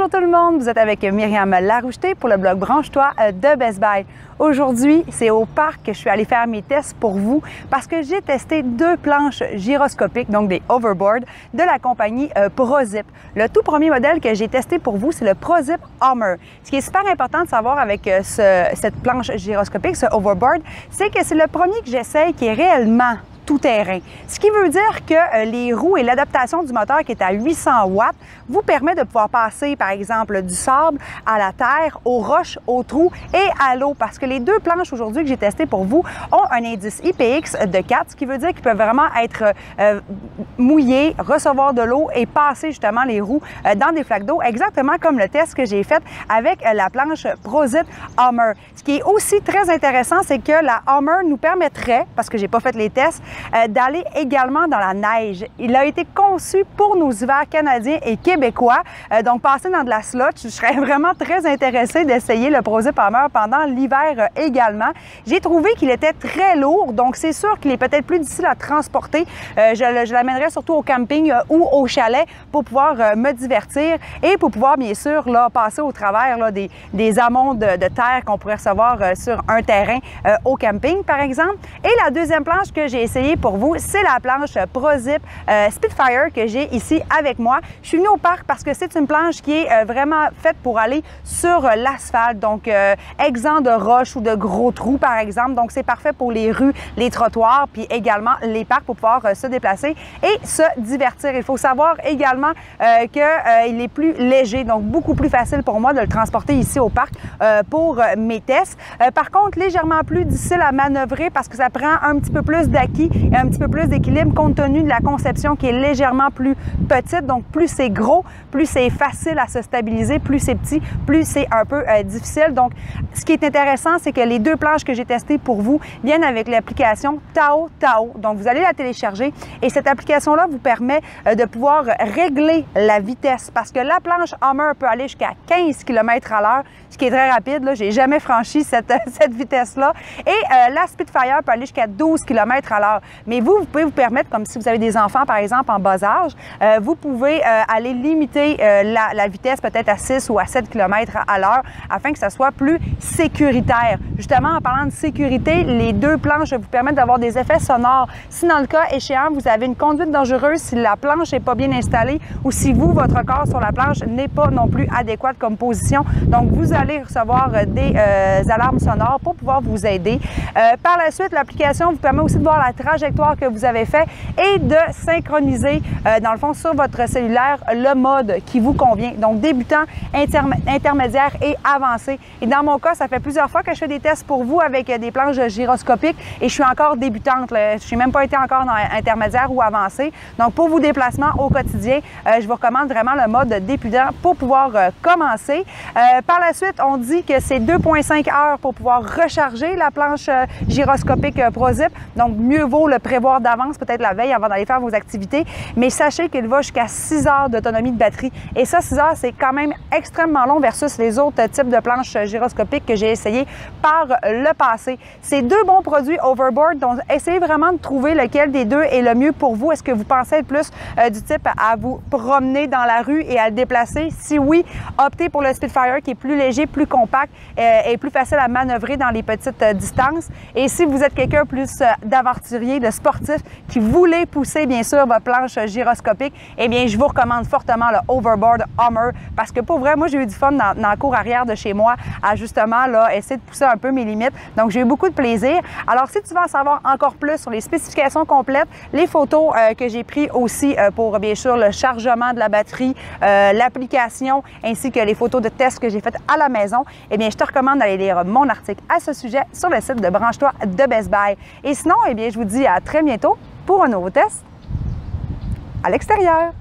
Bonjour tout le monde, vous êtes avec Myriam Laroucheté pour le blog Branche-toi de Best Buy. Aujourd'hui, c'est au parc que je suis allée faire mes tests pour vous parce que j'ai testé deux planches gyroscopiques, donc des overboards, de la compagnie ProZip. Le tout premier modèle que j'ai testé pour vous, c'est le ProZip Hummer. Ce qui est super important de savoir avec cette planche gyroscopique, ce overboard, c'est que c'est le premier que j'essaye qui est réellement tout-terrain. Ce qui veut dire que les roues et l'adaptation du moteur qui est à 800 watts vous permet de pouvoir passer, par exemple, du sable à la terre, aux roches, aux trous et à l'eau. Parce que les deux planches aujourd'hui que j'ai testées pour vous ont un indice IPX de 4, ce qui veut dire qu'ils peuvent vraiment être mouillés, recevoir de l'eau et passer justement les roues dans des flaques d'eau, exactement comme le test que j'ai fait avec la planche ProZip Hummer. Ce qui est aussi très intéressant, c'est que la Hummer nous permettrait, parce que j'ai pas fait les tests, d'aller également dans la neige. Il a été conçu pour nos hivers canadiens et québécois. Donc, passer dans de la slush, je serais vraiment très intéressée d'essayer le ProZip Hummer pendant l'hiver également. J'ai trouvé qu'il était très lourd, donc c'est sûr qu'il est peut-être plus difficile à transporter. Je l'amènerais surtout au camping ou au chalet pour pouvoir me divertir et pour pouvoir, bien sûr, là, passer au travers là, des amonts de terre qu'on pourrait recevoir sur un terrain au camping, par exemple. Et la deuxième planche que j'ai essayé pour vous, c'est la planche ProZip Spitfire que j'ai ici avec moi. Je suis venue au parc parce que c'est une planche qui est vraiment faite pour aller sur l'asphalte, donc exempt de roches ou de gros trous, par exemple. Donc, c'est parfait pour les rues, les trottoirs, puis également les parcs pour pouvoir se déplacer et se divertir. Il faut savoir également qu'il est plus léger, donc beaucoup plus facile pour moi de le transporter ici au parc pour mes tests. Par contre, légèrement plus difficile à manœuvrer parce que ça prend un petit peu plus d'acquis et un petit peu plus d'équilibre compte tenu de la conception qui est légèrement plus petite. Donc, plus c'est gros, plus c'est facile à se stabiliser, plus c'est petit, plus c'est un peu difficile. Donc, ce qui est intéressant, c'est que les deux planches que j'ai testées pour vous viennent avec l'application Tao Tao. Donc, vous allez la télécharger et cette application-là vous permet de pouvoir régler la vitesse parce que la planche Hummer peut aller jusqu'à 15 km/h, ce qui est très rapide. Là, j'ai jamais franchi cette vitesse-là. Et la Spitfire peut aller jusqu'à 12 km/h. Mais vous pouvez vous permettre, comme si vous avez des enfants, par exemple, en bas âge, vous pouvez aller limiter la vitesse peut-être à 6 ou à 7 km/h afin que ça soit plus sécuritaire. Justement, en parlant de sécurité, les deux planches vous permettent d'avoir des effets sonores. Si dans le cas échéant, vous avez une conduite dangereuse, si la planche n'est pas bien installée ou si vous, votre corps sur la planche n'est pas non plus adéquate comme position, donc vous allez recevoir des alarmes sonores pour pouvoir vous aider. Par la suite, l'application vous permet aussi de voir la trajectoire que vous avez fait et de synchroniser, dans le fond, sur votre cellulaire, le mode qui vous convient. Donc, débutant, intermédiaire et avancé. Et dans mon cas, ça fait plusieurs fois que je fais des tests pour vous avec des planches gyroscopiques et je suis encore débutante. Là. Je n'ai même pas été encore dans intermédiaire ou avancé. Donc, pour vos déplacements au quotidien, je vous recommande vraiment le mode débutant pour pouvoir commencer. Par la suite, on dit que c'est 2,5 heures pour pouvoir recharger la planche gyroscopique ProZip. Donc, mieux vaut le prévoir d'avance, peut-être la veille avant d'aller faire vos activités. Mais sachez qu'il va jusqu'à 6 heures d'autonomie de batterie. Et ça, 6 heures, c'est quand même extrêmement long versus les autres types de planches gyroscopiques que j'ai essayé par le passé. C'est deux bons produits overboard. Donc, essayez vraiment de trouver lequel des deux est le mieux pour vous. Est-ce que vous pensez être plus du type à vous promener dans la rue et à le déplacer? Si oui, optez pour le Spitfire qui est plus léger, plus compact et plus facile à manœuvrer dans les petites distances. Et si vous êtes quelqu'un plus d'aventurier, de sportif, qui voulait pousser bien sûr votre planche gyroscopique, eh bien je vous recommande fortement le Overboard Hummer parce que pour vrai, moi j'ai eu du fun dans la cour arrière de chez moi à justement là, essayer de pousser un peu mes limites. Donc j'ai eu beaucoup de plaisir. Alors si tu veux en savoir encore plus sur les spécifications complètes, les photos que j'ai prises aussi pour bien sûr le chargement de la batterie, l'application ainsi que les photos de tests que j'ai faites à la maison, eh bien je te recommande d'aller lire mon article à ce sujet sur le site de Branche-toi de Best Buy. Et sinon, eh bien je vous dis à très bientôt pour un nouveau test à l'extérieur.